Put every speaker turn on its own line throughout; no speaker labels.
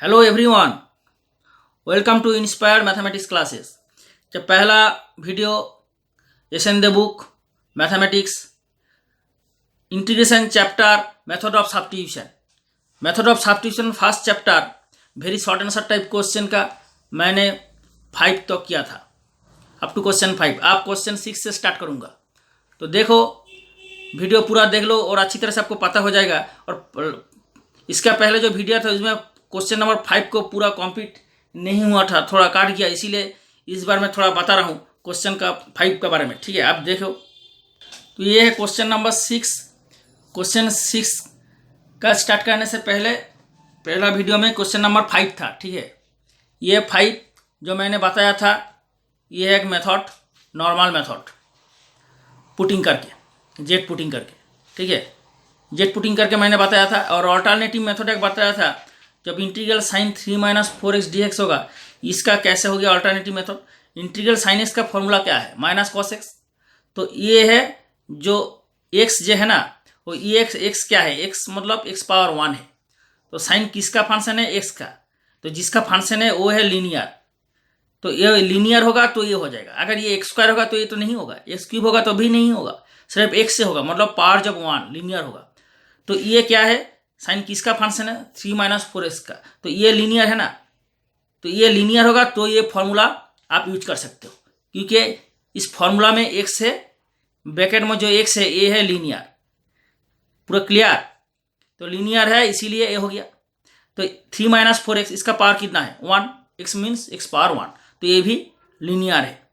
Hello everyone, welcome to inspired mathematics classes. जब पहला video एशन the book mathematics integration chapter method of substitution first chapter very short answer type question का मैंने 5 तो किया था अप टू क्वेश्चन 5। आप क्वेश्चन 6 से स्टार्ट करूँगा, तो देखो वीडियो पूरा देख लो और अच्छी तरह से आपको पता हो जाएगा। और इसका पहले जो वीडियो था उसमें क्वेश्चन नंबर 5 को पूरा कंप्लीट नहीं हुआ था, थोड़ा काट गया, इसीलिए इस बार मैं थोड़ा बता रहा हूँ क्वेश्चन का 5 के बारे में। ठीक है, आप देखो। तो ये है क्वेश्चन नंबर 6। क्वेश्चन 6 का स्टार्ट करने से पहले पहला वीडियो में क्वेश्चन नंबर 5 था। ठीक है, ये 5 जो मैंने बताया था ये एक मेथड, नॉर्मल मेथड पुटिंग करके, जेट पुटिंग करके। ठीक है, जेट पुटिंग करके मैंने बताया था। और ऑल्टरनेटिव मेथड एक बताया था, जब इंटीग्रल साइन 3 - 4x dx होगा, इसका कैसे हो गया alternative method. Integral sine x का फॉर्मूला क्या है, माइनस कॉस x। तो ये है जो x जो है ना, वो ये x क्या है, x मतलब x पावर 1 है। तो साइन किसका फंक्शन है, x का। तो जिसका फंक्शन है वो है लीनियर, तो ये लीनियर होगा तो ये हो जाएगा। अगर ये x² होगा तो ये तो नहीं होगा, x³ होगा तो भी नहीं होगा, सिर्फ x से होगा, मतलब पावर जब 1 लीनियर होगा। तो ये क्या है, साइन किसका फंक्शन है, 3 - 4x का। तो ये लीनियर है ना, तो ये लीनियर होगा तो ये फॉर्मूला आप यूज कर सकते हो, क्योंकि इस फॉर्मूला में x है, ब्रैकेट में जो x है ये है लीनियर। पूरा क्लियर, तो लीनियर है इसीलिए ये हो गया। तो 3 - 4x इसका पावर कितना है, 1, x मीन्स x पावर 1, तो ये भी लीनियर है।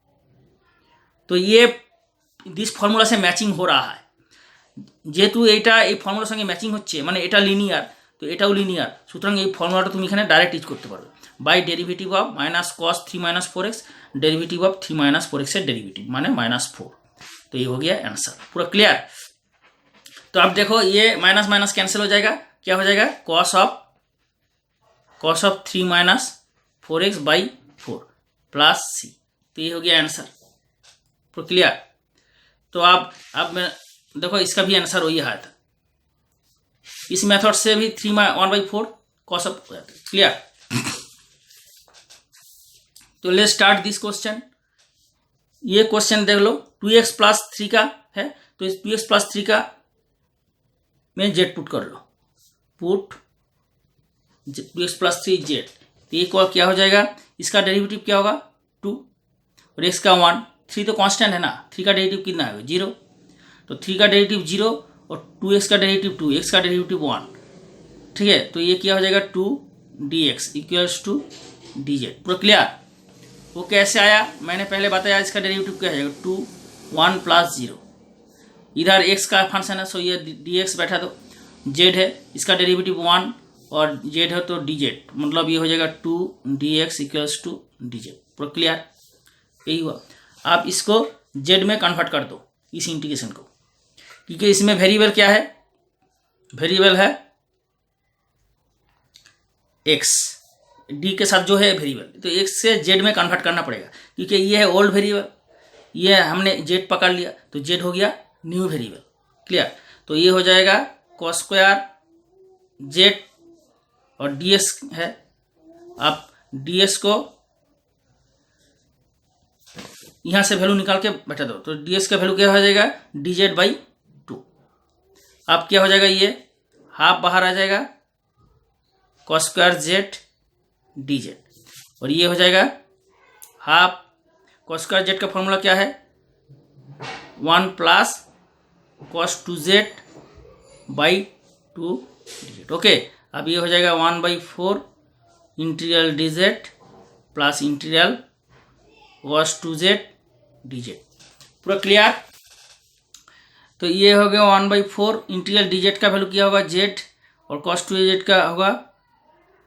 तो ये दिस फॉर्मूला से मैचिंग हो रहा है, যেহেতু এইটা এই ফর্মুলার সঙ্গে ম্যাচিং হচ্ছে, মানে এটা লিনিয়ার তো এটাও লিনিয়ার, সুতরাং এই ফর্মুলাটা তুমি এখানে ডাইরেক্ট ইউজ করতে পারবে। By derivative of minus cos 3 - 4x, derivative of 3 - 4x से डेरिवेटिव माने -4। तो ये हो गया आंसर, पूरा क्लियर। तो अब देखो ये माइनस माइनस कैंसिल हो जाएगा, क्या हो जाएगा, cos of 3 - 4x by 4 plus c. तो ये हो गया आंसर, पूरा क्लियर। तो अब मैं देखो इसका भी आंसर वही आया था, इस मेथड से भी 3/1/4 कॉस ऑफ क्लियर। तो लेट्स स्टार्ट दिस क्वेश्चन। ये क्वेश्चन देख लो, 2x + 3 का है, तो इस 2x + 3 का में जेड पुट कर लो, पुट 2x + 3 जेड। तो ये क्या हो जाएगा, इसका डेरिवेटिव क्या होगा 2 और x का 1, 3 तो कांस्टेंट है ना, 3 का डेरिवेटिव कितना है 0, तो 3 का डेरिवेटिव 0 और 2x का डेरिवेटिव 2, x का डेरिवेटिव 1। ठीक है, तो ये क्या हो जाएगा 2dx इक्वल्स टू dz। पूरा क्लियर। वो कैसे आया मैंने पहले बताया, इसका डेरिवेटिव क्या हो जाएगा 2 1 + 0, इधर x का फंक्शन है, सो ये dx बैठा, तो z है, इसका डेरिवेटिव 1 और z है तो dz, मतलब ये हो जाएगा 2dx इक्वल्स टू dz। पूरा क्लियर, यही हुआ। आप इसको z में कन्वर्ट कर दो इस इंटीग्रेशन को, क्योंकि इसमें वेरिएबल क्या है, वेरिएबल है x, d के साथ जो है वेरिएबल, तो x से z में कन्वर्ट करना पड़ेगा, क्योंकि ये है ओल्ड वेरिएबल, ये हमने z पकड़ लिया तो z हो गया न्यू वेरिएबल। क्लियर। तो ये हो जाएगा cos² z और ds है, आप ds को यहाँ से वैल्यू निकाल के बैठा दो, तो ds का वैल्यू क्या हो जाएगा dz/2। अब क्या हो जाएगा, ये हाफ बाहर आ जाएगा, cos² z dz, और ये हो जाएगा हाफ, cos² z का फॉर्मूला क्या है 1 + cos 2z/2 dz। ओके, अब ये हो जाएगा 1/4 integral dz plus integral cos 2z dz। पूरा क्लियर। तो ये हो गया 1/4 इंटीग्रल dz का वैल्यू क्या होगा z, और cos 2z का होगा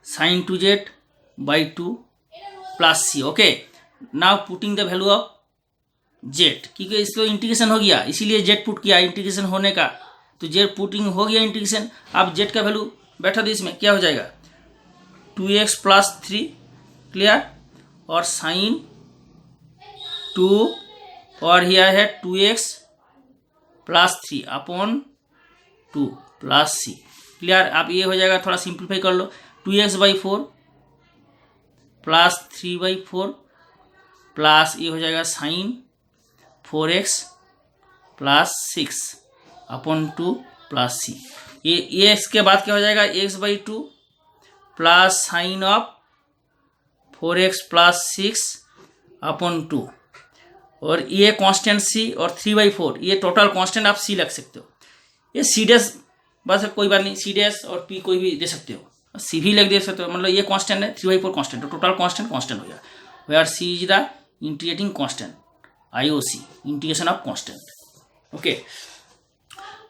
sin 2z/2 plus c. Okay, now putting the value of z, क्योंकि इसको इंटीग्रेशन हो गया इसीलिए z पुट किया इंटीग्रेशन होने का, तो z पुटिंग हो गया इंटीग्रेशन। अब z का वैल्यू बैठा दो, इसमें क्या हो जाएगा 2x + 3 क्लियर, और sin 2 और यह है 2x + 3/2 प्लस सी। क्लियर। अब ये हो जाएगा, थोड़ा सिंप्लीफाई कर लो, 2x/4 प्लस 3/4 प्लस ये हो जाएगा sign 4x plus 6/2 plus c। ये इसके बाद क्या हो जाएगा, x/2 plus sign of 4x plus 6/2 और ये कांस्टेंट c और 3/4 ये टोटल कांस्टेंट आप c लग सकते हो। ये c डैश बस कोई बात नहीं, c डैश और p कोई भी दे सकते हो, c भी लग दे सकते हो। मतलब ये कांस्टेंट है, 3/4 कांस्टेंट है, टोटल कांस्टेंट कांस्टेंट हो गया। Where c is the integrating constant, IOC integration of constant. Okay,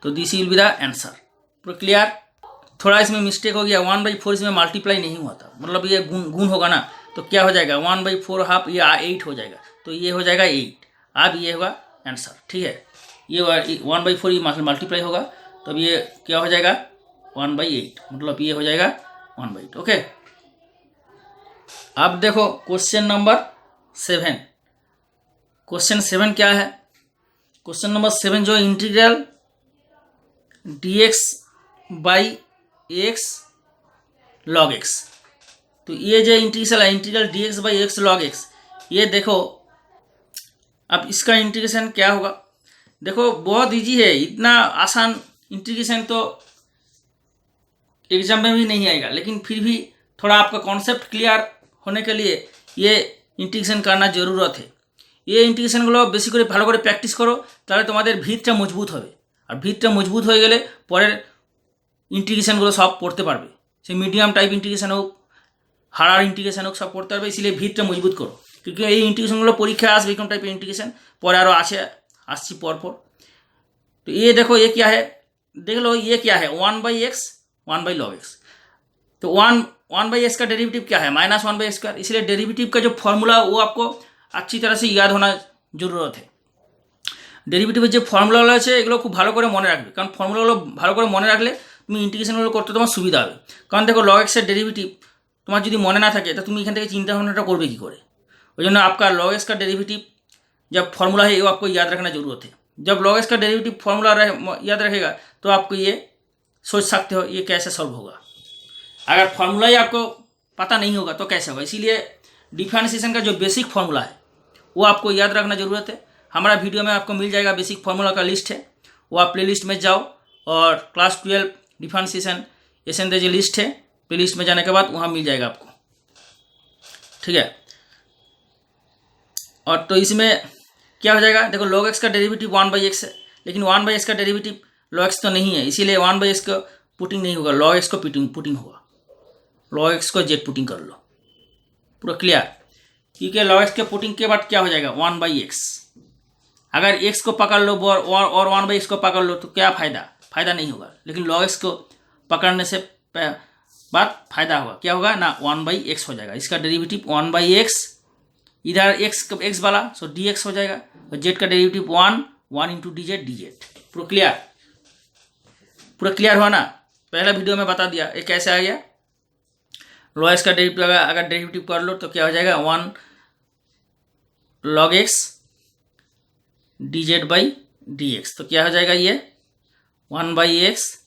तो this will be the answer. पूरा क्लियर। थोड़ा इसमें मिस्टेक हो गया, 1/4 इसमें मल्टीप्लाई नहीं हुआ था, मतलब ये गुण होगा ना, तो क्या हो जाएगा 1/4 हाफ, ये 8 हो जाएगा, तो ये हो जाएगा 8। अब ये होगा आंसर, ठीक है। ये 1/4 ये मल्टीप्लाई होगा, तब ये क्या हो जाएगा 1/8, मतलब ये हो जाएगा 1/8। ओके, अब देखो क्वेश्चन नंबर 7। क्वेश्चन 7 क्या है? क्वेश्चन नंबर 7 जो इंटीग्रल dx/x log x, तो ये जो इंटीग्रेशन है इंटीग्रल dx/x log x, ये देखो अब इसका इंटीग्रेशन क्या होगा। देखो बहुत इजी है, इतना आसान इंटीग्रेशन तो एग्जाम में भी नहीं आएगा, लेकिन फिर भी थोड़ा आपका कॉन्सेप्ट क्लियर होने के लिए ये इंटीग्रेशन करना जरूरत है। ये इंटीग्रेशनগুলো বেশি করে ভালো করে প্র্যাকটিস করো, তাহলে তোমাদের ভিতটা মজবুত হবে। আর ভিতটা মজবুত হয়ে গেলে পরের इंटीग्रेशनগুলো সব পড়তে পারবে, সে মিডিয়াম টাইপ इंटीग्रेशन হোক হারার इंटीग्रेशन হোক সব পড়তে পারবে। इसलिए ভিতটা মজবুত করো, क्योंकि এই इंटीग्रेशनগুলো পরীক্ষায় আসবে এরকম টাইপের इंटीग्रेशन, পরে আরও আসছি পরপর। तो ये देखो ये क्या है, देख लो ये क्या है 1/x 1/log x। तो 1/x का डेरिवेटिव क्या है -1/x², इसलिए डेरिवेटिव का जो फॉर्मूला वो आपको अच्छी तरह से याद होना जरूरत है। डेरिवेटिवेर जो फर्मुलाগুলো আছে এগুলো খুব ভালো করে মনে রাখবে, কারণ ফর্মুলাগুলো ভালো করে মনে রাখলে তুমি ইন্টিগ্রেশনগুলো করতে তোমার সুবিধা হবে। কারণ দেখো log x এর डेरिवेटिव তোমার যদি মনে না থাকে তো তুমি এখান থেকে চিন্তা ভাবনাটা করবে কি করে। ওই জন্য आपका log x का डेरिवेटिव जब फॉर्मूला है वो आपको याद रखना जरूरत है। जब log x का डेरिवेटिव फॉर्मूला याद रखेगा तो आपको ये सोच सकते हो ये कैसे सॉल्व होगा। अगर फॉर्मूला ही आपको पता नहीं होगा तो कैसे होगा। इसीलिए डिफरेंशिएशन का जो बेसिक फॉर्मूला है वो आपको याद रखना ज़रूरत है। हमारा वीडियो में आपको मिल जाएगा, बेसिक फार्मूला का लिस्ट है, वो आप प्ले लिस्ट में जाओ और क्लास 12 डिफरेंशिएशन एशन जो लिस्ट है प्ले लिस्ट में जाने के बाद वहाँ मिल जाएगा आपको, ठीक है। और तो इसमें क्या हो जाएगा, देखो log x का डेरिवेटिव 1/x है, लेकिन 1/x का डेरिवेटिव log x तो नहीं है, इसीलिए 1/x को पुटिंग नहीं होगा, log x को पुटिंग होगा। log x को जेड पुटिंग कर लो, पूरा क्लियर। क्योंकि log x के पुटिंग के बाद क्या हो जाएगा 1/x। अगर x को पकड़ लो और 1/x को पकड़ लो तो क्या फ़ायदा नहीं होगा, लेकिन log x को पकड़ने से बाद फायदा होगा। क्या होगा ना 1/x हो जाएगा, इसका डेरिवेटिव 1/x, इधर x वाला सो dx हो जाएगा, और z का डेरिवेटिव 1 इंटू dz। पूरा क्लियर हुआ ना। पहला वीडियो में बता दिया ये कैसे आ गया। log x का डेरिवेटिव अगर डेरिवेटिव कर लो तो क्या हो जाएगा 1 log x dz/dx, तो क्या हो जाएगा ये 1/x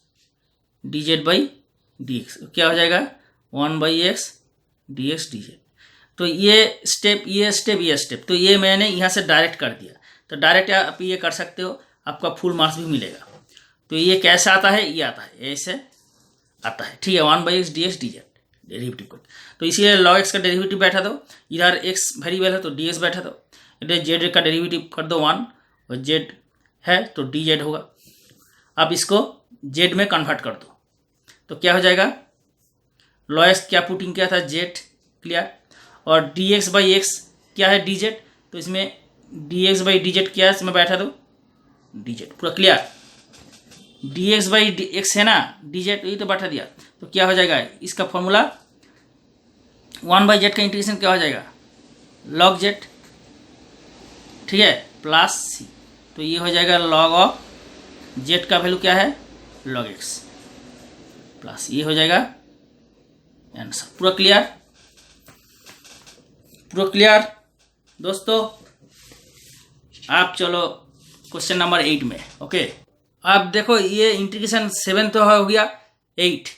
dz/dx, क्या हो जाएगा 1/x dx/dz। तो ये स्टेप तो ये मैंने यहाँ से डायरेक्ट कर दिया, तो डायरेक्ट आप ये कर सकते हो, आपका फुल मार्क्स भी मिलेगा। तो ये कैसे आता है, ये आता है ऐसे आता है, ठीक है। 1/x dx/dz डेरिवेटिव को, तो इसीलिए log x का डेरिवेटिव बैठा दो, इधर x वेरिएबल है तो dx बैठा दो, इधर z का डेरिवेटिव कर दो 1 और z है तो dz होगा। अब इसको z में कन्वर्ट कर दो तो क्या हो जाएगा, log x क्या पुटिंग किया था z, क्लियर। और dx/x क्या है dz, तो इसमें dx/dz क्या है, इसमें बैठा दो dz, पूरा क्लियर। dx/x है ना dz, यही तो बैठा दिया, तो क्या हो जाएगा इसका फॉर्मूला 1/z का इंटीग्रेशन क्या हो जाएगा log z, ठीक है, प्लस c, तो ये हो जाएगा log ऑफ z का वैल्यू क्या है log x, प्लस ये हो जाएगा आंसर। पूरा क्लियर दोस्तों। आप चलो क्वेश्चन नंबर 8 में। ओके, अब देखो ये इंटीग्रेशन 7 तो हो गया 8,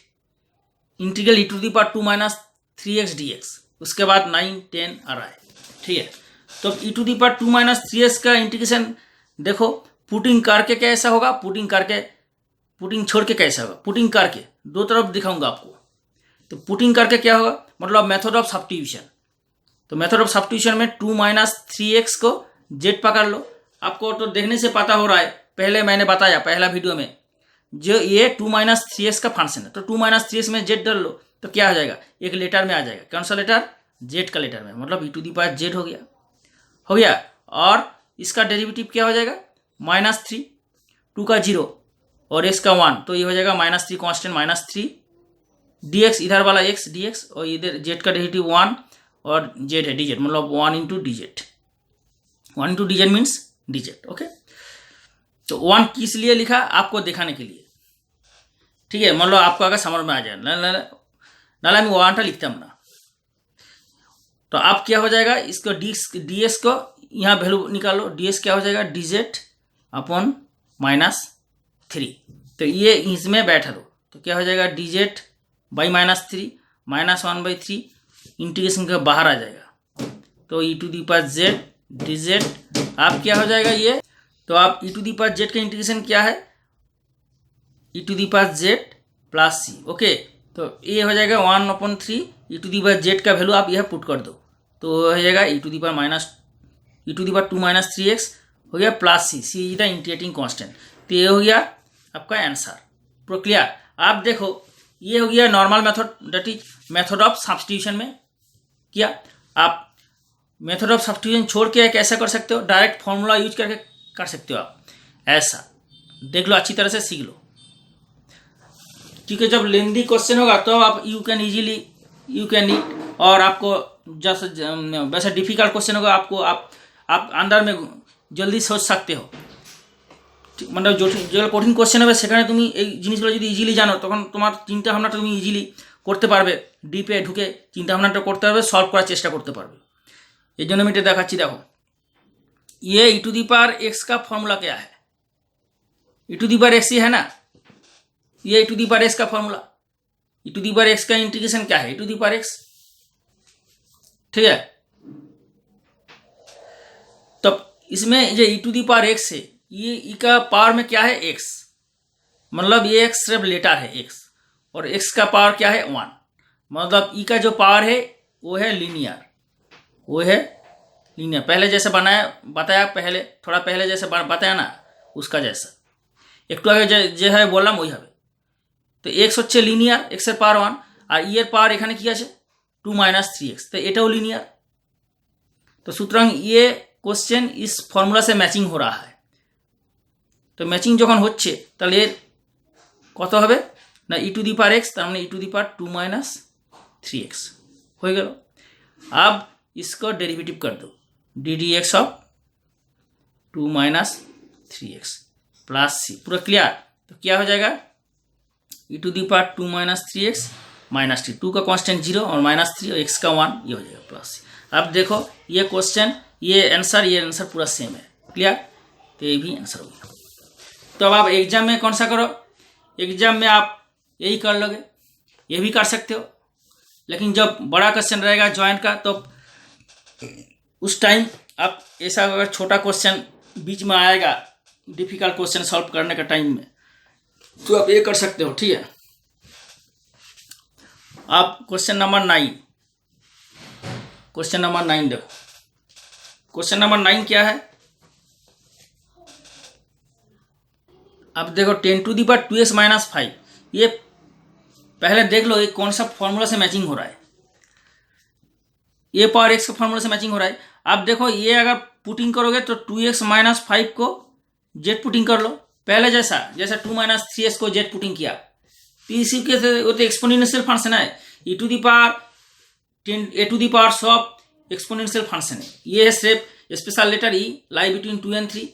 इंटीग्रल e⁻² - 3x dx, उसके बाद 9 10 आ रहा है, ठीक है। तो e⁻2 - 3x का इंटीग्रेशन देखो, पुटिंग करके कैसा होगा, पुटिंग छोड़ के कैसा होगा, पुटिंग करके दो तरफ दिखाऊंगा आपको। तो पुटिंग करके क्या होगा, मतलब मेथड ऑफ सब्स्टिट्यूशन। तो मेथड ऑफ सब्स्टिट्यूशन में 2 - 3x को z पकड़ लो। आपको तो देखने से पता हो रहा है, पहले मैंने बताया पहला वीडियो में, जो ये 2 - 3x का फंक्शन है। तो 2 - 3x में z डाल लो तो क्या हो जाएगा, एक लेटर में आ जाएगा। कौन सा लेटर, z का लेटर में, मतलब e⁻z हो गया। और इसका डेरिवेटिव क्या हो जाएगा, -3, 2 का 0 और x का 1, तो ये हो जाएगा -3 कांस्टेंट -3 dx, इधर वाला x dx, और इधर z का डेरिवेटिव 1 और z है dz, मतलब 1 × dz। 1 × dz means dz, okay. तो 1 किस लिए लिखा, आपको दिखाने के लिए, ठीक है, मतलब आपको अगर समझ में आ जाए नाला मैं 1टा लिखता हूँ ना। तो आप क्या हो जाएगा, इसको ds को यहाँ वैल्यू निकालो, ds क्या हो जाएगा, dz अपॉन -3। तो ये इसमें बैठा दो, तो क्या हो जाएगा, dz बाई -3 -1/3 इंटीग्रेशन के बाहर आ जाएगा। तो e⁻z dz आप क्या हो जाएगा ये, तो आप e⁻z का इंटीग्रेशन क्या है, e⁻z + c, ओके। तो ये हो जाएगा 1/3 e⁻z का वैल्यू आप यह पुट कर दो, तो हो जाएगा e⁻2 - 3x हो गया +c, c is the integrating constant. तो ये हो गया आपका आंसर, पूरा क्लियर। आप देखो ये हो गया normal method, that is method of substitution में किया। आप मेथड ऑफ सब्स्टिट्यूशन छोड़ के कैसा कर सकते हो, डायरेक्ट फॉर्मूला यूज करके कर सकते हो आप, ऐसा देख लो, अच्छी तरह से सीख लो, क्योंकि जब लेंदी क्वेश्चन होगा तो आप यू कैन इट, और आपको जैसे वैसे डिफिकल्ट क्वेश्चन होगा आपको आप अंदर में जल्दी सोच सकते हो, मतलब जो कठिन क्वेश्चन হবে সেখানে তুমি এই জিনিসগুলো যদি ইজিলি জানো তখন তোমার চিন্তা ভাবনাটা তুমি ইজিলি করতে পারবে, ডিপে ঢুকে চিন্তা ভাবনাটা করতে পারবে, সলভ করার চেষ্টা করতে পারবে। এই জন্য আমি এটা দেখাচ্ছি, দেখো ये e⁻x का फॉर्मूला क्या है, e⁻x ही है ना, ये e⁻x का फॉर्मूला, e⁻x का इंटीग्रेशन क्या है, e⁻x, ठीक है। तब इसमें जो e⁻x है, ये e का पावर में क्या है, x, मतलब ये x सिर्फ लेटर है x, और x का पावर क्या है 1, मतलब e का जो पावर है वो है लीनियर, पहले जैसे बताया पहले, थोड़ा पहले जैसे बताया ना उसका जैसा, একটু আগে যে হয় বললাম ওইভাবে। তো x হচ্ছে লিনিয়ার, x এর পাওয়ার 1, আর e এর পাওয়ার এখানে কি আছে 2 - 3x, তো এটাও লিনিয়ার। तो সুতরাং ये क्वेश्चन इस फॉर्मूला से मैचिंग हो रहा है। तो मैचिंग যখন হচ্ছে তাহলে এর কত হবে না e⁻x, তার মানে e⁻2 - 3x हो गया। अब इसको डेरिवेटिव कर दो, ddx ऑफ 2 - 3x + c, पूरा क्लियर। तो क्या हो जाएगा e⁻2 - 3x -3, 2 का कांस्टेंट 0 और -3 और x का 1, ये हो जाएगा +c। अब देखो ये क्वेश्चन, ये आंसर पूरा सेम है, क्लियर। तो ये भी आंसर हो गया। तो अब आप एग्जाम में कौन सा करो, एग्जाम में आप यही कर लोगे, ये भी कर सकते हो, लेकिन जब बड़ा क्वेश्चन रहेगा ज्वाइंट का तो उस टाइम आप ऐसा, अगर छोटा क्वेश्चन बीच में आएगा डिफिकल्ट क्वेश्चन सॉल्व करने का टाइम में, तो आप ये कर सकते हो, ठीक है। आप क्वेश्चन नंबर 9 देखो, क्वेश्चन नंबर 9 क्या है, अब देखो 10⁻2x - 5, ये पहले देख लो ये कौन सा फॉर्मूला से मैचिंग हो रहा है, ये पावर x के फॉर्मूला से मैचिंग हो रहा है। अब देखो ये अगर पुटिंग करोगे तो 2x - 5 को z पुटिंग कर लो, पहले जैसा 2 - 3x को z पुटिंग किया, तो इसी के वो तो एक्सपोनेंशियल फंक्शन है, a⁻10 सब एक्सपोनेंशियल फंक्शन है। ये है सिर्फ special letter e, lie between 2 और 3,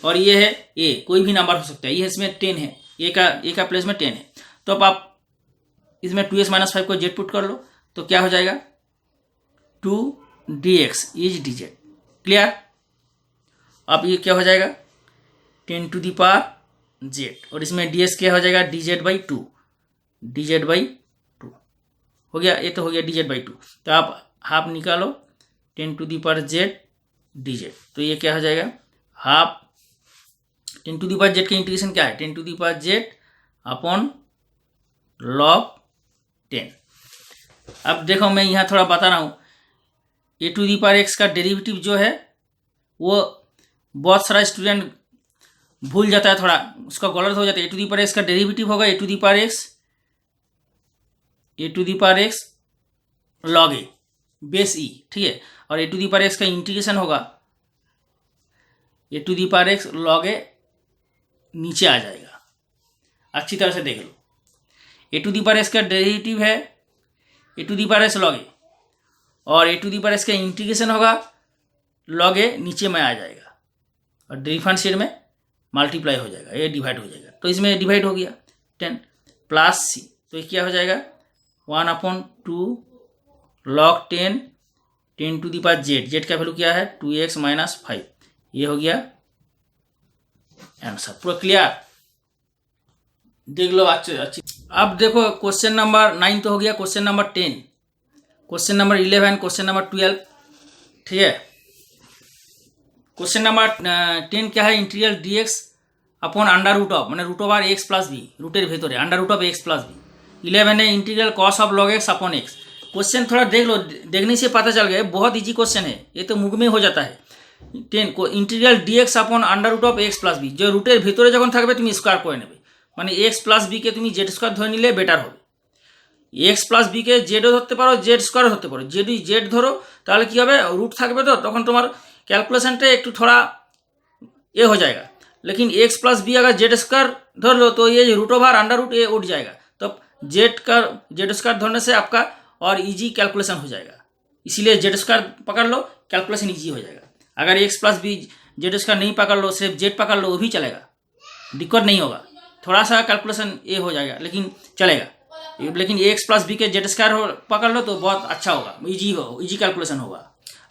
और ये है a, कोई भी नंबर हो सकता है, ये इसमें 10 है, a का प्लेस में 10 है। तो अब आप इसमें 2x - 5 को z पुट कर लो, तो क्या हो जाएगा 2 dx इज dz, क्लियर। अब ये क्या हो जाएगा 10⁻z, और इसमें ds क्या हो जाएगा dz/2, हो गया, ये तो हो गया dz/2। तो आप हाफ निकालो 10⁻z dz, तो ये क्या हो जाएगा, हाफ 10⁻z का इंटीग्रेशन क्या है, 10⁻z अपॉन log 10। अब देखो मैं यहाँ थोड़ा बता रहा हूँ, a⁻x का डेरिवेटिव जो है वो बहुत सारा स्टूडेंट भूल जाता है, थोड़ा उसका गलत हो जाता है। a⁻x का डेरिवेटिव होगा a⁻x log a base e, ठीक है। और a⁻x का इंटीग्रेशन होगा a⁻x log a, नीचे आ जाएगा। अच्छी तरह से देख लो, a⁻x का डेरिवेटिव है a⁻x log a, और a⁻x का इंटीग्रेशन होगा log a, नीचे में आ जाएगा और डिफरेंशिएट में मल्टीप्लाई हो जाएगा, ये डिवाइड हो जाएगा। तो इसमें डिवाइड हो गया 10 प्लस c, तो ये क्या हो जाएगा 1/2 log 10 10⁻z, z का वैल्यू क्या है 2x - 5, ये हो गया आंसर। पूरा क्लियर, देख लो अच्छी। अब देखो क्वेश्चन नंबर 9 तो हो गया, question number 10, question number 11, question number 12, ठीक है। क्वेश्चन नंबर 10 क्या है, integral dx upon under root of, मैंने root over x plus b, रूटेर भेतरे under root of x plus b. 11 है integral cos of log x upon x। Question थोड़ा देख लो, देखने से पता चल गया बहुत इजी क्वेश्चन है, ये तो मुख में हो जाता है। 10 को integral dx upon under root of x plus b, जो रूटेर भेतरे যখন থাকবে তুমি স্কয়ার করে নেবে, মানে x প্লাস বি কে তুমি জেড স্কয়ার ধরে নিলে বেটার হবে। x প্লাস বি কে জেডও ধরতে পারো, জেড স্কয়ারও ধরতে পারো। যদি জেড ধরো তাহলে কি হবে, रूट থাকবে তো তখন তোমার कैलकुलेशन একটু थोड़ा ये हो जाएगा। लेकिन x प्लस बी अगर जेड स्क्वायर धर लो तो ये रूट ओवर अंडर रूट ये उठ जाएगा, तो जेड स्क्वायर धरने से आपका और इजी कैलकुलेशन हो जाएगा, इसीलिए जेड स्क्वायर पकड़ लो, कैलकुलेशन इजी हो जाएगा। अगर x plus b z square नहीं पकड़ लो, सिर्फ जेड पकड़ लो, वो भी चलेगा, दिक्कत नहीं होगा, थोड़ा सा कैलकुलेशन ये हो जाएगा लेकिन चलेगा। लेकिन x प्लस बी के जेड स्क्वायर पकड़ लो तो बहुत अच्छा होगा, इजी कैलकुलेशन होगा।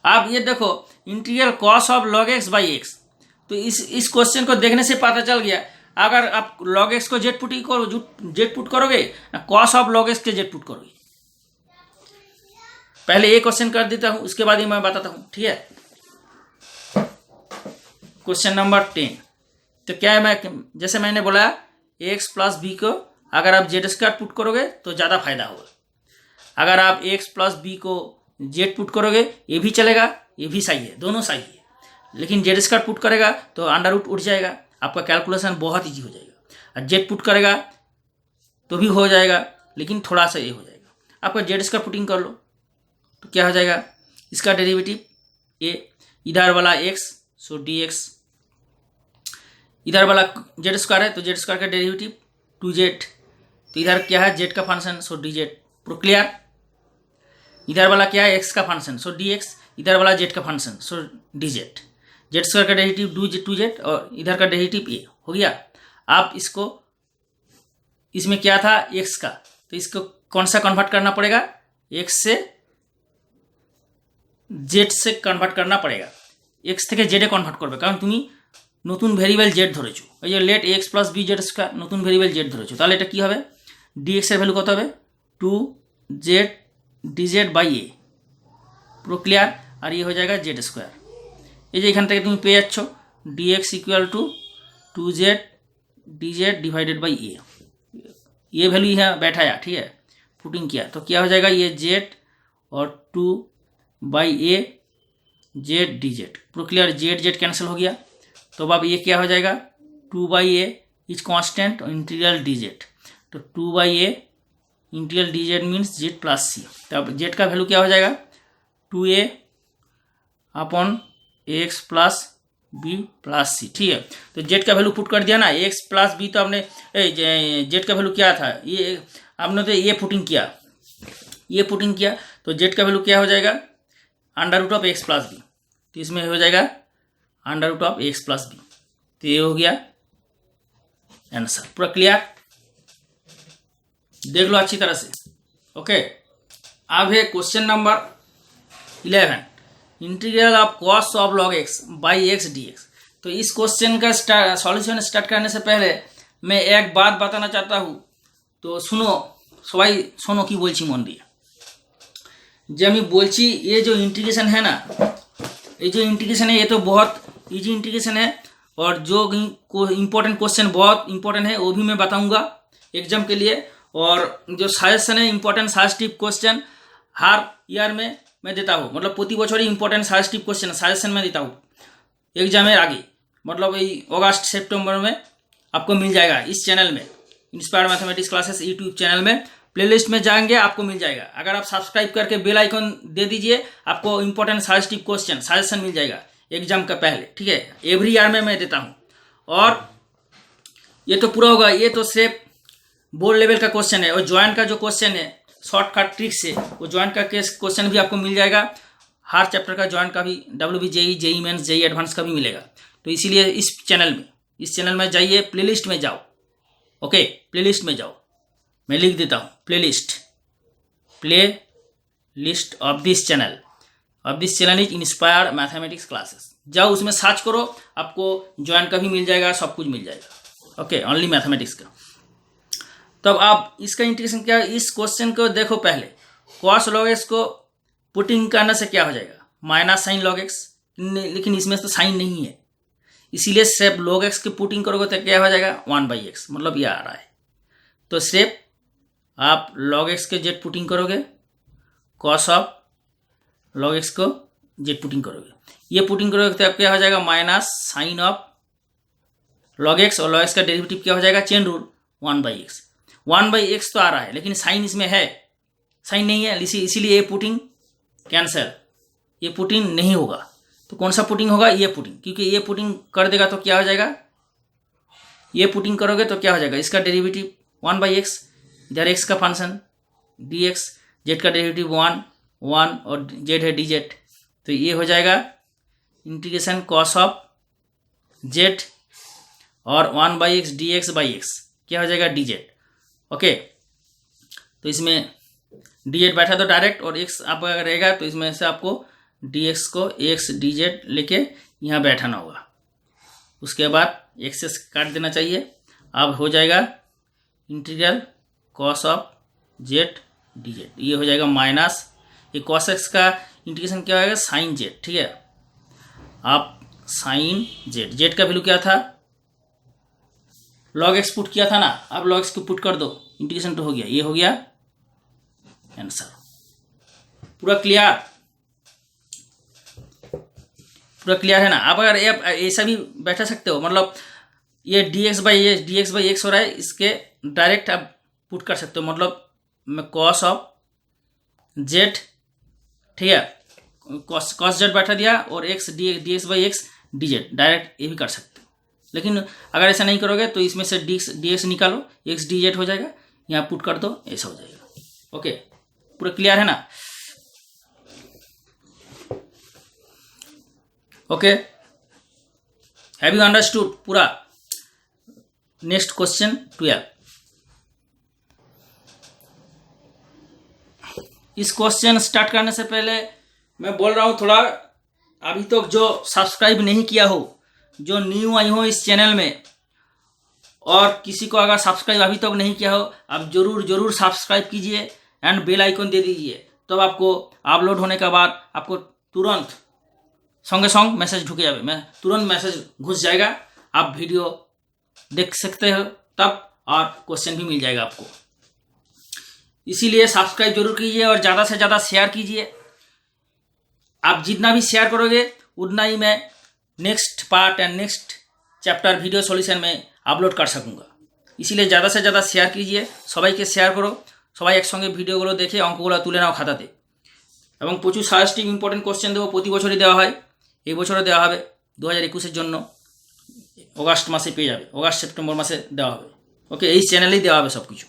आप ये देखो integral cos of log x by x, तो इस क्वेश्चन को देखने से पता चल गया, अगर आप log x को जेड पुट करोगे, कॉस ऑफ log x के जेड पुट करोगे। पहले ये क्वेश्चन कर देता हूँ, उसके बाद ही मैं बताता हूँ, ठीक है। क्वेश्चन नंबर 10, तो क्या है, मैं जैसे मैंने बोला x प्लस बी को अगर आप जेड स्क्वायर पुट करोगे तो ज़्यादा फायदा होगा। अगर आप x प्लस बी को जेड पुट करोगे ये भी चलेगा, ये भी सही है, दोनों सही है। लेकिन जेड स्क्वायर पुट करेगा तो अंडर रूट उठ जाएगा, आपका कैलकुलेशन बहुत ईजी हो जाएगा। और जेड पुट करेगा तो भी हो जाएगा, लेकिन थोड़ा सा ये हो जाएगा। आपका जेड स्क्वायर पुटिंग कर लो तो क्या हो जाएगा, इसका डेरिवेटिव ये इधर वाला x, सो dx, इधर वाला जेड स्क्वायर है तो जेड स्क्वायर का डेरिवेटिव 2z, तो इधर क्या है z का फंक्शन, सो dz। पूरा क्लियर। इधर वाला क्या है x का फंक्शन, सो dx, इधर वाला z का फंक्शन, सो dz। जेड स्क्वायर का डेरिवेटिव 2z और इधर का डेरिवेटिव a हो गया। आप इसको, इसमें क्या था x का, तो इसको कौन सा कन्वर्ट करना पड़ेगा, x से z से कन्वर्ट करना पड़ेगा। x থেকে z এ কনভার্ট করবে, কারণ তুমি নতুন ভেরিয়েবল z ধরেছো, এই যে let x plus b z square, নতুন ভেরিয়েবল z ধরেছো, তাহলে এটা কি হবে, dx এর ভ্যালু কত হবে 2z dz বাই a। পুরো ক্লিয়ার। আর ये हो जाएगा z স্কয়ার, এই যে এখান থেকে তুমি পেয়ে যাচ্ছ dx equal to 2z dz divided by a, ये वैल्यू यहाँ बैठाया, ठीक है, पुटिंग किया तो क्या हो जाएगा, ये z और 2 बाई a z dz। पूरा क्लियर, z कैंसिल हो गया, तो अब ये क्या हो जाएगा 2 by a is constant integral dz, तो 2 by a integral dz means z plus c। तो अब z का वैल्यू क्या हो जाएगा 2a upon x plus b plus c, ठीक है। तो जेड का वैल्यू पुट कर दिया ना, एक्स प्लस बी, तो आपने जेड का वैल्यू क्या था, ये आपने तो ये पुटिंग किया, तो जेड का वैल्यू क्या हो जाएगा under root of x plus b, तो इसमें हो जाएगा under root of x plus b, तो ये हो गया आंसर। पूरा क्लियर, देख लो अच्छी तरह से, ओके। अब है question number 11, integral of cos of log x by x d x. तो इस क्वेश्चन का सॉल्यूशन स्टार्ट करने से पहले मैं एक बात बताना चाहता हूँ, तो सुनो सबाई, शोनो कि बोलছি मन दिए। যে আমি বলছি ये जो इंटीग्रेशन है ना, ये जो इंटीग्रेशन है ये तो बहुत इजी इंटीग्रेशन है, और जो इम्पोर्टेंट क्वेश्चन बहुत इंपॉर्टेंट है वो भी मैं बताऊंगा एग्जाम के लिए। और जो सजेशन है इम्पोर्टेंट सजेस्टिव क्वेश्चन हर ईयर में मैं देता हूँ, मतलब प्रति बছরই इम्पोर्टेंट सजेस्टिव क्वेश्चन सजेशन में देता हूँ एग्जाम आगे, मतलब ये अगस्त सितंबर में आपको मिल जाएगा इस चैनल में, inspired mathematics classes YouTube channel में प्लेलिस्ट में जाएंगे आपको मिल जाएगा। अगर आप सब्सक्राइब करके बेल आइकन दे दीजिए आपको इंपॉर्टेंट सजेस्टिव क्वेश्चन सजेशन मिल जाएगा एग्जाम का पहले, ठीक है। एवरी ईयर में मैं देता हूँ। और ये तो पूरा होगा, ये तो सिर्फ बोर्ड लेवल का क्वेश्चन है, और ज्वाइंट का जो क्वेश्चन है शॉर्टकट ट्रिक से वो ज्वाइंट का क्वेश्चन भी आपको मिल जाएगा। हर चैप्टर का ज्वाइंट का भी WB JEE JEE Mains JEE advance का भी मिलेगा। तो इसीलिए इस चैनल में जाइए, प्लेलिस्ट में जाओ, ओके प्लेलिस्ट में जाओ, मैं लिख देता हूँ play list of this channel is inspired mathematics classes, जाओ उसमें सर्च करो, आपको ज्वाइंट का भी मिल जाएगा, सब कुछ मिल जाएगा, ओके ओनली मैथमेटिक्स का। तब आप इसका इंटीग्रेशन क्या है, इस क्वेश्चन को देखो पहले, कॉस लॉग एक्स को पुटिंग करने से क्या हो जाएगा माइनस साइन लॉग एक्स, लेकिन इसमें तो साइन नहीं है, इसीलिए सिर्फ लॉग एक्स की पुटिंग करोगे तो क्या हो जाएगा 1/x, मतलब ये आ रहा है। तो सिर्फ आप लॉग एक्स के जेड पुटिंग करोगे, कॉस ऑफ लॉग एक्स को जेड पुटिंग करोगे, ये पुटिंग करोगे तो आप क्या हो जाएगा minus sine of log x, और लॉग एक्स का डेरिवेटिव क्या हो जाएगा चेन रूल 1/x। 1/x तो आ रहा है लेकिन साइन इसमें है, साइन नहीं है, इसीलिए ये पुटिंग कैंसिल, ये पुटिंग नहीं होगा। तो कौन सा पुटिंग होगा, ये पुटिंग, क्योंकि ये पुटिंग कर देगा तो क्या हो जाएगा, ये पुटिंग करोगे तो क्या हो जाएगा, इसका डेरिवेटिव 1/x, इधर x का फंक्शन dx, z का डेरिवेटिव 1 और z है dz, तो ये हो जाएगा इंटीग्रेशन कॉस ऑफ z और 1/x dx/x क्या हो जाएगा dz, ओके। तो इसमें dz बैठा तो डायरेक्ट, और x आप अगर रहेगा तो इसमें से आपको dx को x dz लेके यहाँ बैठाना होगा, उसके बाद x से काट देना चाहिए, अब हो जाएगा integral cos of z dz, ये हो जाएगा माइनस, ये कॉस एक्स का इंटीग्रेशन क्या होगा साइन z, ठीक है। आप साइन z का वैल्यू क्या था, लॉग एक्स पुट किया था ना, अब लॉग एक्स को पुट कर दो, इंटीग्रेशन तो हो गया, ये हो गया आंसर। पूरा क्लियर है ना। अब अगर ऐसा भी बैठा सकते हो, मतलब ये dx/x हो रहा है, इसके डायरेक्ट आप पुट कर सकते हो, मतलब कॉस ऑफ z, ठीक है, कॉस z बैठा दिया और x dx/x dz डायरेक्ट ये भी कर सकते हो। लेकिन अगर ऐसा नहीं करोगे तो इसमें से dx निकालो, x dz हो जाएगा, यहाँ पुट कर दो, ऐसा हो जाएगा, ओके। पूरा क्लियर है ना, ओके, हैव यू अंडरस्टूड पूरा। नेक्स्ट क्वेश्चन 12, इस क्वेश्चन स्टार्ट करने से पहले मैं बोल रहा हूँ थोड़ा, अभी तक जो सब्सक्राइब नहीं किया हो, जो न्यू आई हो इस चैनल में, और किसी को अगर सब्सक्राइब अभी तक नहीं किया हो, आप जरूर सब्सक्राइब कीजिए एंड बेल आइकन दे दीजिए, तब तो आपको अपलोड होने के बाद आपको तुरंत संग मैसेज ढुक जाए, मैं तुरंत मैसेज घुस जाएगा, आप वीडियो देख सकते हो तब, और क्वेश्चन भी मिल जाएगा आपको। इसीलिए सब्सक्राइब जरूर कीजिए और ज़्यादा से ज़्यादा शेयर कीजिए। आप जितना भी शेयर करोगे उतना ही मैं next part and next chapter video solution में আপলোড कर सकूँगा। इसीलिए ज़्यादा से ज़्यादा शेयर कीजिए, সবাইকে শেয়ার করো, সবাই একসঙ্গে ভিডিওগুলো দেখে অঙ্কগুলো তুলে নাও খাতাতে, এবং প্রচুর সাজেস্টিভ ইম্পর্টেন্ট কোশ্চেন দেবো, প্রতি বছরই দেওয়া হয়, এই বছরও দেওয়া হবে 2021-এর জন্য, অগাস্ট মাসে পেয়ে যাবে, অগাস্ট সেপ্টেম্বর মাসে দেওয়া হবে, ওকে, এই চ্যানেলেই দেওয়া হবে সব কিছু।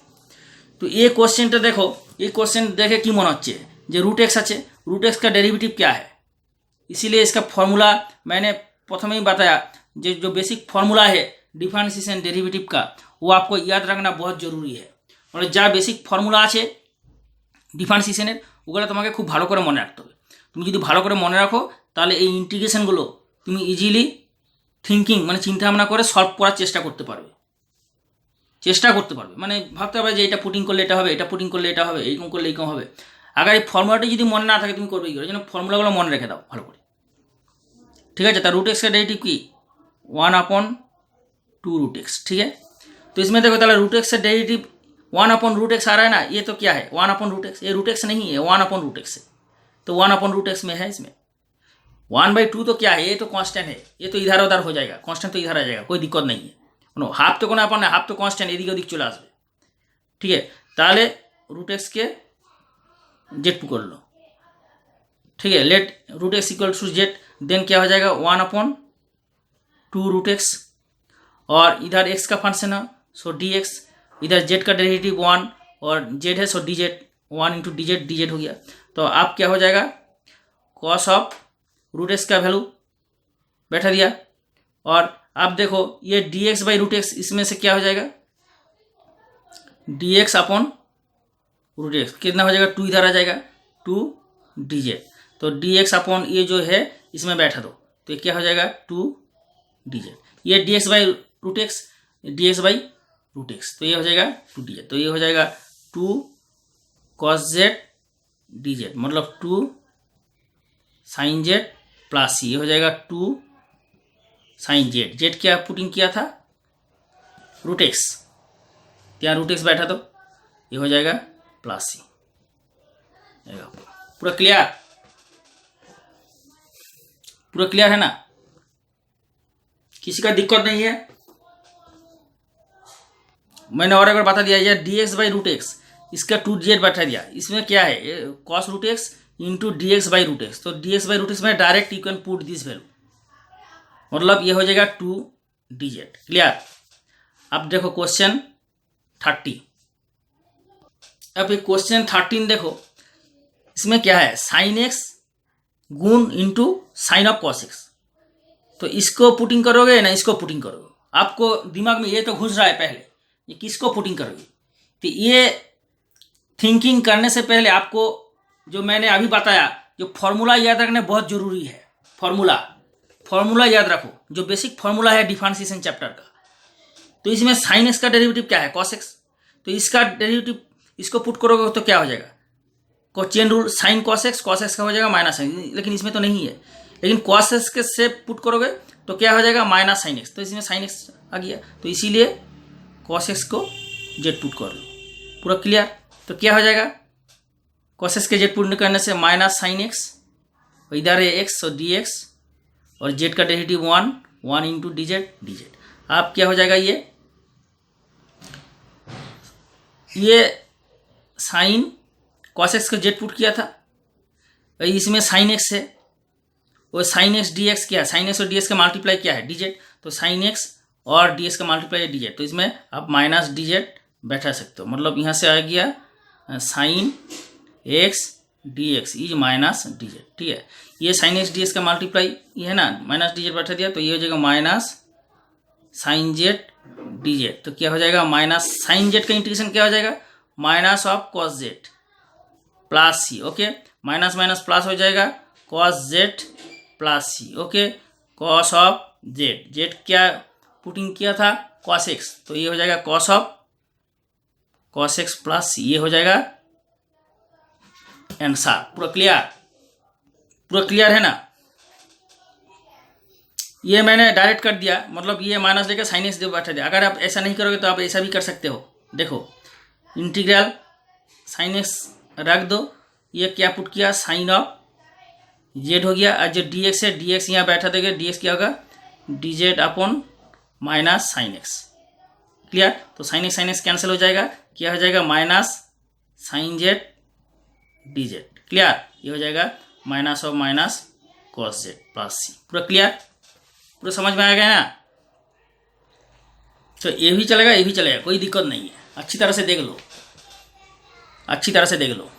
तो ये क्वेश्चन देखो, ये क्वेश्चन देखे कि मन होच्छे जो रूट एक्स आछे, रूट एक्स का डेरिवेटिव क्या है, इसीलिए इसका फॉर्मूला मैंने प्रथम ही बताया, जो बेसिक फॉर्मूला है डिफारेंशिएशन डेरिवेटिव का, वो आपको याद रखना बहुत जरूरी है। और जा बेसिक फॉर्मूला आछे डिफारेंशिएशनेर ওগুলো তোমাকে খুব ভালো করে মনে রাখতে হবে। তুমি যদি ভালো করে মনে রাখো তাহলে এই ইন্টিগ্রেশনগুলো তুমি ইজিলি থিঙ্কিং মানে চিন্তা ভাবনা করে সলভ করার চেষ্টা করতে পারবে, মানে ভাবতে হবে যে এটা পুটিং করলে এটা হবে, এটা পুটিং করলে এটা হবে, এইরকম করলে এইরকম হবে। আগার এই ফর্মুলাটি যদি মনে না থাকে তুমি করবে কি করে, যেন ফর্মুলাগুলো মনে রেখে দাও ভালো করে, ঠিক আছে। তার रूट एक्स का डेरिवेटिव की 1/2 रूट एक्स, ठीक है। तो इसमें देखो ताला रूट एक्स का डेरिवेटिव 1/रूट एक्स आ रहा है ना, ये तो क्या है 1/रूट एक्स, ये रूट एक्स नहीं है 1/रूट एक्स है, तो 1/रूट एक्स में है। इसमें 1/2 तो क्या है, ये तो कांस्टेंट है, ये तो इधर उधर हो जाएगा, कांस्टेंट तो इधर आ जाएगा, कोई दिक्कत नहीं है। हाफ तो কোনো अपन हाफ तो कांस्टेंट এদিকে ওদিক চলে আসবে, ঠিক আছে। তাহলে रूट एक्स के जेड कर लो, ठीक है। Let root x equal to z, then क्या हो जाएगा 1/2 रूट एक्स, और इधर एक्स का फंक्शन है सो डी एक्स, इधर जेड का डेरिवेटिव 1 और जेड है so d z, 1 into d z हो गया। तो आप क्या हो जाएगा कॉस ऑफ रूट एक्स का वैल्यू बैठा दिया, और आप देखो ये d x by root x, इसमें से क्या हो जाएगा d x upon root x, कितना हो जाएगा 2 इधर आ जाएगा 2 डी जेड, तो डी एक्स अपॉन ये जो है इसमें बैठा दो, तो ये क्या हो जाएगा 2 डी जेड, ये d x by root x, d x by root x, तो ये हो जाएगा 2 डी जेड, तो ये हो जाएगा 2 कॉस जेड डी जेड, मतलब 2 साइन जेड प्लस सी, ये हो जाएगा 2 साइन जेड, जेड क्या पुटिंग किया था रूट एक्स, यहाँ रूट एक्स बैठा दो, ये हो जाएगा प्लस सी। पूरा क्लियर, पूरा क्लियर है ना, किसी का दिक्कत नहीं है। मैंने और एक बार बता दिया, ये d x by root x, इसका 2 जेड बैठा दिया, इसमें क्या है cos root x into d x by root x, तो d x by root x में direct you can put this value, मतलब ये हो जाएगा 2 डी जेड। क्लियर। अब देखो क्वेश्चन 30, अब ये क्वेश्चन 13 देखो, इसमें क्या है साइन एक्स गुण into sine of cos x, तो इसको पुटिंग करोगे ना इसको पुटिंग करोगे, आपको दिमाग में ये तो घुस रहा है पहले ये किसको पुटिंग करोगे, तो ये थिंकिंग करने से पहले आपको जो मैंने अभी बताया जो फॉर्मूला याद रखना बहुत ज़रूरी है। फॉर्मूला याद रखो, जो बेसिक फॉर्मूला है डिफरेंशिएशन चैप्टर का। तो इसमें साइन एक्स का डेरिवेटिव क्या है कॉस एक्स, तो इसका डेरिवेटिव इसको पुट करोगे तो क्या हो जाएगा chain rule sine cos x का हो जाएगा माइनस साइन, लेकिन इसमें तो नहीं है, लेकिन कॉस एक्स के से पुट करोगे तो क्या हो जाएगा माइनस साइन एक्स, तो इसमें साइन एक्स आ गया, तो इसीलिए कॉस एक्स को जेड पुट कर लो। पूरा क्लियर। तो क्या हो जाएगा कॉस एक्स के जेड पुट करने से माइनस साइन एक्स, इधर है एक्स और डी एक्स, और जेड का डेरिवेटिव 1 इंटू डी जेड, आप क्या हो जाएगा ये साइन कॉस एक्स का जेड पुट किया था, इसमें साइन एक्स है, वो साइन एक्स डी एक्स क्या है, साइन एक्स और डी एक्स का मल्टीप्लाई क्या है डी जेड, तो साइन एक्स और डी एक्स का मल्टीप्लाई है डी जेड, तो इसमें आप माइनस डी जेड बैठा सकते हो, मतलब यहाँ से आ गया sine x d x is minus D Z, ठीक है। ये साइन एक्स डी एक्स का मल्टीप्लाई ये है ना, माइनस डी जेड बैठा दिया, तो ये हो जाएगा minus sine Z D z, तो क्या हो जाएगा माइनस साइन जेड का इंटीग्रेशन क्या हो जाएगा minus of cos Z plus c, okay, minus minus plus हो जाएगा cos Z plus c, okay, cos of z क्या पुटिंग किया था कॉस एक्स, तो ये हो जाएगा cos of cos x plus c, ये हो जाएगा आंसर। पूरा क्लियर है ना, ये मैंने डायरेक्ट कर दिया, मतलब ये माइनस लेकर साइन एक्स दे बैठा दिया। अगर आप ऐसा नहीं करोगे तो आप ऐसा भी कर सकते हो, देखो इंटीग्रल साइन एक्स रख दो, ये क्या पुट किया साइन ऑफ जेड हो गया, और जो डी एक्स है डी एक्स यहाँ बैठा देगा, डी एक्स क्या होगा D Z upon minus sine X. Clear. तो साइन एक्स कैंसिल हो जाएगा, क्या हो जाएगा minus sine Z D Z. Clear. ये हो जाएगा minus of minus cos Z plus C. पूरा क्लियर, पूरा समझ में आ गया ना। तो ये भी चलेगा ये भी चलेगा, कोई दिक्कत नहीं है, अच्छी तरह से देख लो।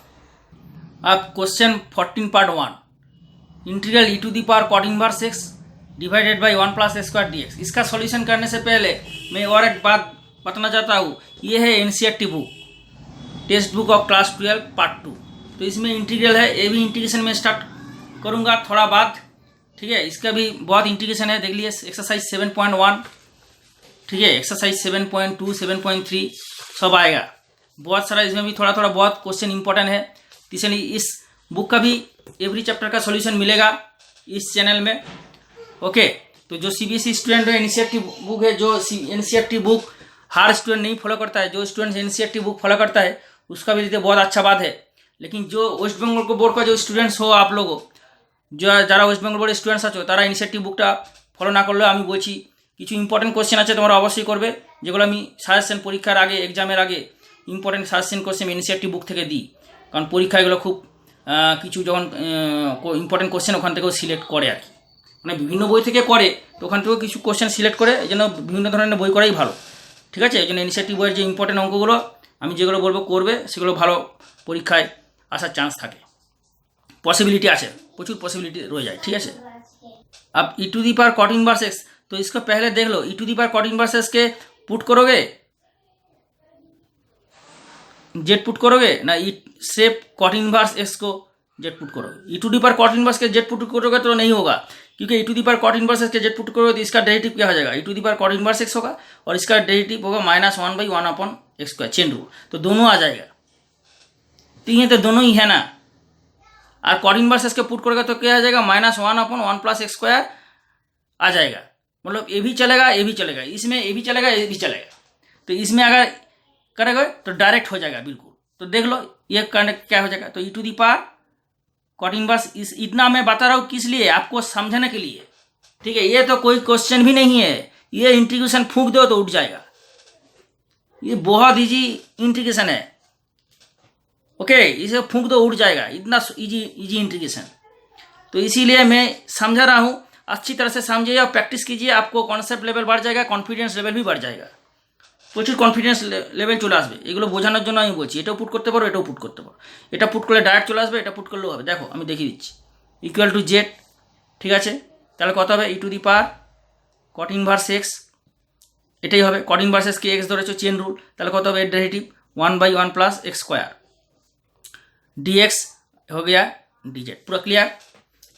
अब question 14 part 1 integral e to the power cot inverse x divided by 1 plus x square d x. इसका सॉल्यूशन करने से पहले मैं और एक बात बताना चाहता हूँ, ये है NCERT book, text book of class 12 part 2। तो इसमें इंटीग्रल है, ये भी इंटीग्रेशन में स्टार्ट करूँगा थोड़ा बाद, ठीक है। इसका भी बहुत इंटीग्रेशन है, देख लीजिए एक्सरसाइज 7.1, ठीक है, एक्सरसाइज 7.2 7.3 सब आएगा, बहुत सारा इसमें भी थोड़ा बहुत क्वेश्चन इंपॉर्टेंट है। तीसरी इस बुक का भी एवरी चैप्टर का सॉल्यूशन मिलेगा इस चैनल में। ओके, तो जो सीबीएसई स्टूडेंट है एनसीईआरटी बुक है, जो एनसीईआरटी बुक हर स्टूडेंट नहीं फॉलो करता है, जो स्टूडेंट एनसीईआरटी बुक फॉलो करता है उसका भी बहुत अच्छा बात है। लेकिन जो वेस्ट बेंगल को बोर्ड का जो स्टूडेंट्स हो आप लोगों যারা ওয়েস্ট বেঙ্গল বোর্ডের স্টুডেন্টস আছো তারা ইনিশিয়েটিভ বুকটা ফলো না করলেও আমি বলছি কিছু ইম্পর্টেন্ট কোশ্চেন আছে তোমরা অবশ্যই করবে, যেগুলো আমি সাজেশন পরীক্ষার আগে এক্সামের আগে ইম্পর্টেন্ট সাজেশন কোশ্চেন ইনিশিয়েটিভ বুক থেকে দিই। কারণ পরীক্ষা এগুলো খুব কিছু যখন ইম্পর্টেন্ট কোশ্চেন ওখান থেকেও সিলেক্ট করে আর কি, মানে বিভিন্ন বই থেকে করে, তো ওখান থেকেও কিছু কোশ্চেন সিলেক্ট করে, এই জন্য বিভিন্ন ধরনের বই করাই ভালো। ঠিক আছে, এই জন্য ইনিশিয়েটিভ বইয়ের যে ইম্পর্টেন্ট অঙ্কগুলো আমি যেগুলো বলবো করবে, সেগুলো ভালো পরীক্ষায় আসার চান্স থাকে, पॉसिबिलिटी आछे, प्रचुर पॉसिबिलिटी रह जाए। ठीक है, अब E to the power cot inverse X, तो इसको पहले देख लो। E to the power cot inverse X के पुट करोगे, जेड पुट करोगे ना ई सेप कॉट इनवर्स एक्स को जेड पुट करोगे। E to the power cot inverse के जेड पुट करोगे तो नहीं होगा, क्योंकि E to the power cot inverse X के जेड पुट करोगे तो इसका डेरिवेटिव क्या हो जाएगा, ई to the power cot inverse x होगा और इसका डेरिवेटिव होगा -1/1/x², चेन रूल, तो दोनों आ जाएगा। तो ये तो दोनों ही है ना, और कॉट इनवर्स एक्स के पुट करोगे तो क्या आ जाएगा -1/1+x² आ जाएगा। मतलब ये भी चलेगा, ये भी चलेगा, इसमें ये भी चलेगा, ये भी चलेगा। तो इसमें अगर करेगा तो डायरेक्ट हो जाएगा बिल्कुल। तो देख लो ये करने क्या हो जाएगा, तो E to the power cot inverse इतना मैं बता रहा हूँ किस लिए, आपको समझाने के लिए। ठीक है, ये तो कोई क्वेश्चन भी नहीं है, ये इंटीग्रेशन फूंक दो तो उठ जाएगा, ये बहुत ईजी इंटीग्रेशन है। ओके, इसे फूंक दो उड़ जाएगा, इतना इजी इंटीग्रेशन। तो इसीलिए मैं समझा रहा हूँ, अच्छी तरह से समझिए और प्रैक्टिस कीजिए, आपको कॉन्सेप्ट लेवल बढ़ जाएगा, कॉन्फिडेंस लेवल भी बढ़ जाएगा, प्रचुर कॉन्फिडेंस लेवल चले आसবে। এগুলো বোঝানোর জন্য আমি বলছি, এটাও পুট করতে পারো, এটাও পুট করতে পারো, এটা পুট করলে ডাইরেক্ট চলে আসবে, এটা পুট করলেও হবে। দেখো আমি দেখিয়ে দিচ্ছি, ইকুয়াল টু জেড। ঠিক আছে, তাহলে কত হবে, E to the power cot inverse X, এটাই হবে। কট ইনভার্স এক্স কে এক্স ধরেছো, চেন রুল, তাহলে কত হবে এর ডেরিভেটিভ 1/1+x², dx हो गया dz, পুরো clear.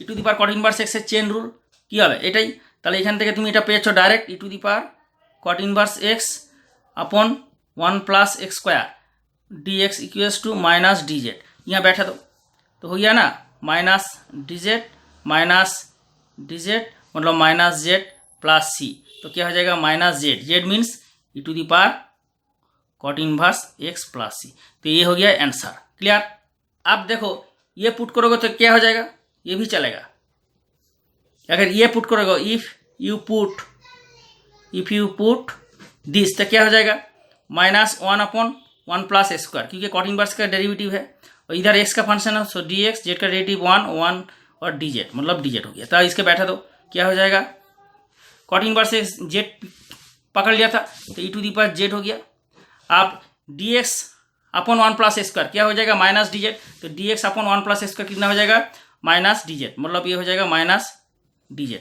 E to the power cot inverse x এর চেন রুল কী হবে এটাই, তাহলে এখান থেকে তুমি এটা পেয়েছো direct e to the power cot inverse x upon 1+x² dx equals to -dz, यहाँ बैठा तो हो गया ना, -dz मतलब -z+c, तो क्या हो जाएगा -z, z means e to the power cot inverse x+c, तो ये हो गया आंसर। क्लियर। अब देखो ये पुट करोगे तो क्या हो जाएगा, ये भी चलेगा। अगर ये पुट करोगे, इफ यू पुट दिस, तो क्या हो जाएगा -1/1+x², क्योंकि कॉट इनवर्स का डेरिवेटिव है और इधर x का फंक्शन है, सो dx, z का डेरिवेटिव 1 और dz मतलब dz हो गया। तो इसके बैठा दो, क्या हो जाएगा, कॉट इनवर्स से z पकड़ लिया था तो E to the power z हो गया। आप dx अपॉन 1+x², क्या हो जाएगा -dz, तो dx अपॉन 1+x² कितना हो जाएगा -dz, मतलब ये हो जाएगा -dz।